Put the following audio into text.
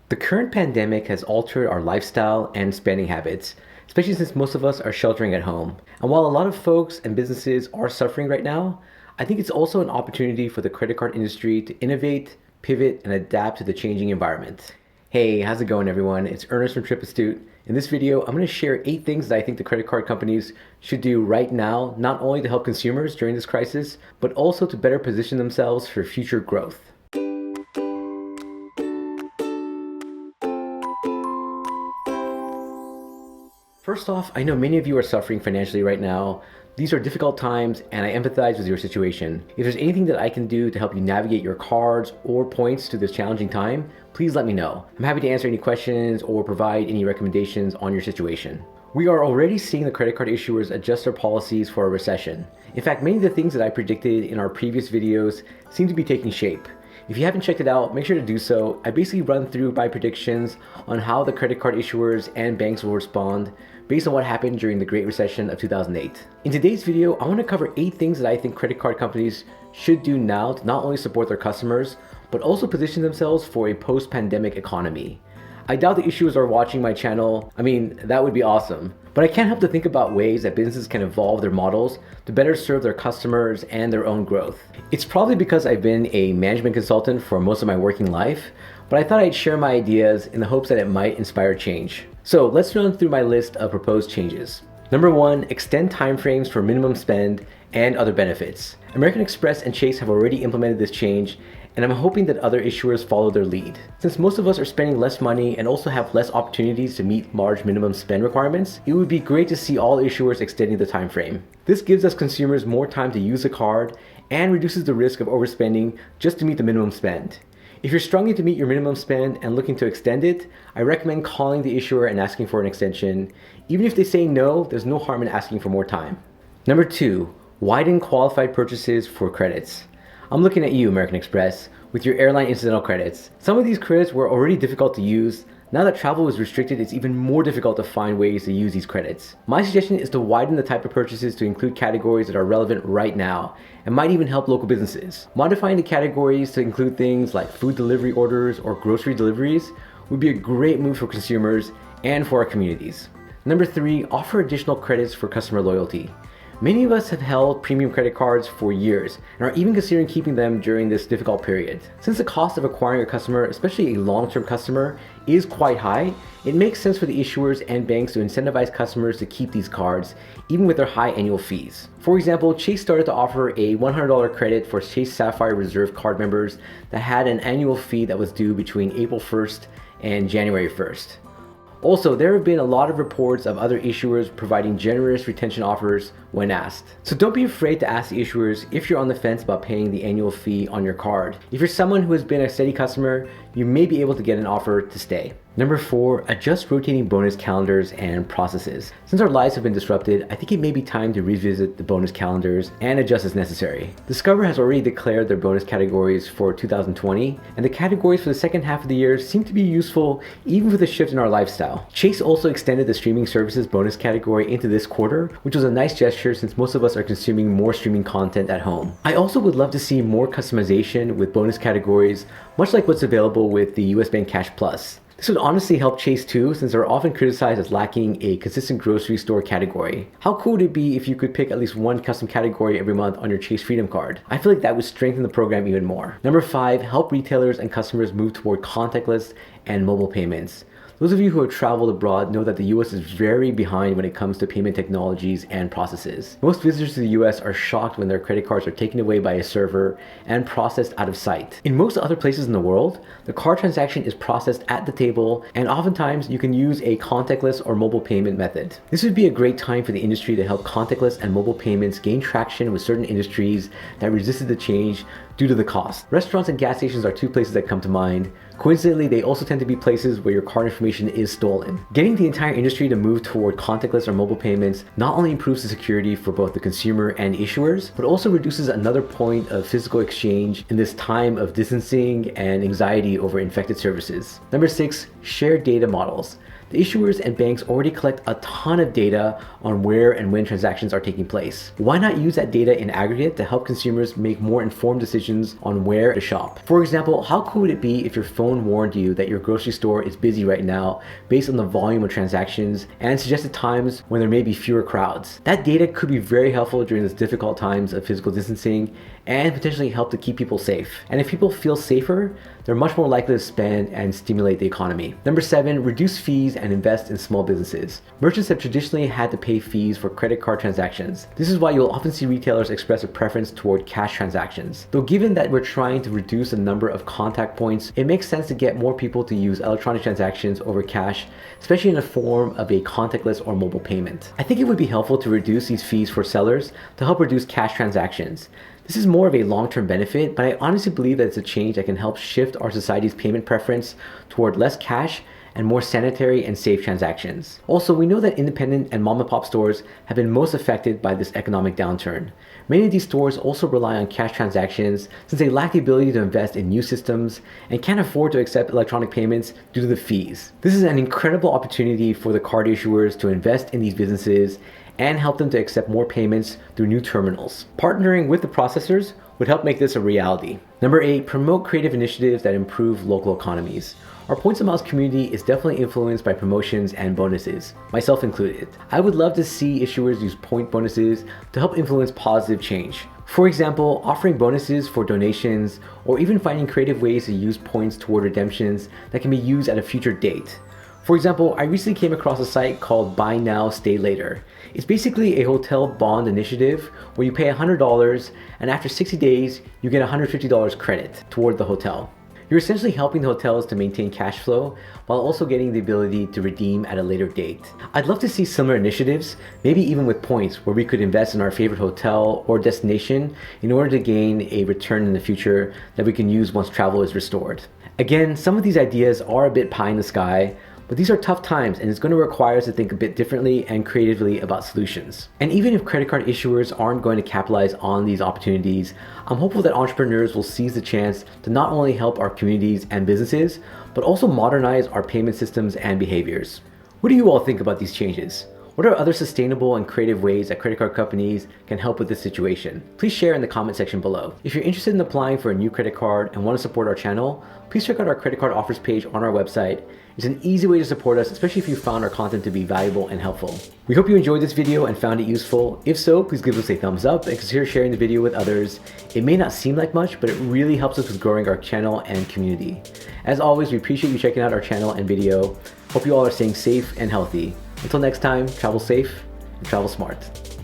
The current pandemic has altered our lifestyle and spending habits, especially since most of us are sheltering at home. And while a lot of folks and businesses are suffering right now, I think it's also an opportunity for the credit card industry to innovate, pivot, and adapt to the changing environment. Hey, how's it going everyone? It's Ernest from Trip Astute. In this video, I'm going to share 8 things that I think the credit card companies should do right now, not only to help consumers during this crisis, but also to better position themselves for future growth. First off, I know many of you are suffering financially right now. These are difficult times and I empathize with your situation. If there's anything that I can do to help you navigate your cards or points through this challenging time, please let me know. I'm happy to answer any questions or provide any recommendations on your situation. We are already seeing the credit card issuers adjust their policies for a recession. In fact, many of the things that I predicted in our previous videos seem to be taking shape. If you haven't checked it out, make sure to do so. I basically run through my predictions on how the credit card issuers and banks will respond based on what happened during the Great Recession of 2008. In today's video, I want to cover 8 things that I think credit card companies should do now to not only support their customers, but also position themselves for a post-pandemic economy. I doubt the issuers are watching my channel. I mean, that would be awesome. But I can't help to think about ways that businesses can evolve their models to better serve their customers and their own growth. It's probably because I've been a management consultant for most of my working life, but I thought I'd share my ideas in the hopes that it might inspire change. So let's run through my list of proposed changes. Number 1, extend timeframes for minimum spend and other benefits. American Express and Chase have already implemented this change, and I'm hoping that other issuers follow their lead. Since most of us are spending less money and also have less opportunities to meet large minimum spend requirements, it would be great to see all issuers extending the time frame. This gives us consumers more time to use the card and reduces the risk of overspending just to meet the minimum spend. If you're struggling to meet your minimum spend and looking to extend it, I recommend calling the issuer and asking for an extension. Even if they say no, there's no harm in asking for more time. Number 2, widen qualified purchases for credits. I'm looking at you, American Express, with your airline incidental credits. Some of these credits were already difficult to use. Now that travel is restricted, it's even more difficult to find ways to use these credits. My suggestion is to widen the type of purchases to include categories that are relevant right now and might even help local businesses. Modifying the categories to include things like food delivery orders or grocery deliveries would be a great move for consumers and for our communities. Number 3, offer additional credits for customer loyalty. Many of us have held premium credit cards for years and are even considering keeping them during this difficult period. Since the cost of acquiring a customer, especially a long-term customer, is quite high, it makes sense for the issuers and banks to incentivize customers to keep these cards, even with their high annual fees. For example, Chase started to offer a $100 credit for Chase Sapphire Reserve card members that had an annual fee that was due between April 1st and January 1st. Also, there have been a lot of reports of other issuers providing generous retention offers when asked. So don't be afraid to ask the issuers if you're on the fence about paying the annual fee on your card. If you're someone who has been a steady customer, you may be able to get an offer to stay. Number 4, adjust rotating bonus calendars and processes. Since our lives have been disrupted, I think it may be time to revisit the bonus calendars and adjust as necessary. Discover has already declared their bonus categories for 2020, and the categories for the second half of the year seem to be useful even with the shift in our lifestyle. Chase also extended the streaming services bonus category into this quarter, which was a nice gesture since most of us are consuming more streaming content at home. I also would love to see more customization with bonus categories, much like what's available with the US Bank Cash Plus. This would honestly help Chase too, since they're often criticized as lacking a consistent grocery store category. How cool would it be if you could pick at least one custom category every month on your Chase Freedom card? I feel like that would strengthen the program even more. Number 5, help retailers and customers move toward contactless and mobile payments. Those of you who have traveled abroad know that the US is very behind when it comes to payment technologies and processes. Most visitors to the US are shocked when their credit cards are taken away by a server and processed out of sight. In most other places in the world, the card transaction is processed at the table, and oftentimes you can use a contactless or mobile payment method. This would be a great time for the industry to help contactless and mobile payments gain traction with certain industries that resisted the change due to the cost. Restaurants and gas stations are 2 places that come to mind. Coincidentally, they also tend to be places where your card information is stolen. Getting the entire industry to move toward contactless or mobile payments not only improves the security for both the consumer and issuers, but also reduces another point of physical exchange in this time of distancing and anxiety over infected services. Number 6, share data models. The issuers and banks already collect a ton of data on where and when transactions are taking place. Why not use that data in aggregate to help consumers make more informed decisions decisions on where to shop. For example, how cool would it be if your phone warned you that your grocery store is busy right now based on the volume of transactions and suggested times when there may be fewer crowds? That data could be very helpful during these difficult times of physical distancing and potentially help to keep people safe. And if people feel safer, they're much more likely to spend and stimulate the economy. Number 7, reduce fees and invest in small businesses. Merchants have traditionally had to pay fees for credit card transactions. This is why you'll often see retailers express a preference toward cash transactions. Though given that we're trying to reduce the number of contact points, it makes sense to get more people to use electronic transactions over cash, especially in the form of a contactless or mobile payment. I think it would be helpful to reduce these fees for sellers to help reduce cash transactions. This is more of a long-term benefit, but I honestly believe that it's a change that can help shift our society's payment preference toward less cash and more sanitary and safe transactions. Also, we know that independent and mom-and-pop stores have been most affected by this economic downturn. Many of these stores also rely on cash transactions since they lack the ability to invest in new systems and can't afford to accept electronic payments due to the fees. This is an incredible opportunity for the card issuers to invest in these businesses and help them to accept more payments through new terminals. Partnering with the processors would help make this a reality. Number 8, promote creative initiatives that improve local economies. Our Points and Miles community is definitely influenced by promotions and bonuses, myself included. I would love to see issuers use point bonuses to help influence positive change. For example, offering bonuses for donations or even finding creative ways to use points toward redemptions that can be used at a future date. For example, I recently came across a site called Buy Now, Stay Later. It's basically a hotel bond initiative where you pay $100 and after 60 days, you get $150 credit toward the hotel. You're essentially helping the hotels to maintain cash flow while also getting the ability to redeem at a later date. I'd love to see similar initiatives, maybe even with points where we could invest in our favorite hotel or destination in order to gain a return in the future that we can use once travel is restored. Again, some of these ideas are a bit pie in the sky, but these are tough times and it's going to require us to think a bit differently and creatively about solutions. And even if credit card issuers aren't going to capitalize on these opportunities, I'm hopeful that entrepreneurs will seize the chance to not only help our communities and businesses, but also modernize our payment systems and behaviors. What do you all think about these changes? What are other sustainable and creative ways that credit card companies can help with this situation? Please share in the comment section below. If you're interested in applying for a new credit card and want to support our channel, please check out our credit card offers page on our website. It's an easy way to support us, especially if you found our content to be valuable and helpful. We hope you enjoyed this video and found it useful. If so, please give us a thumbs up and consider sharing the video with others. It may not seem like much, but it really helps us with growing our channel and community. As always, we appreciate you checking out our channel and video. Hope you all are staying safe and healthy. Until next time, travel safe and travel smart.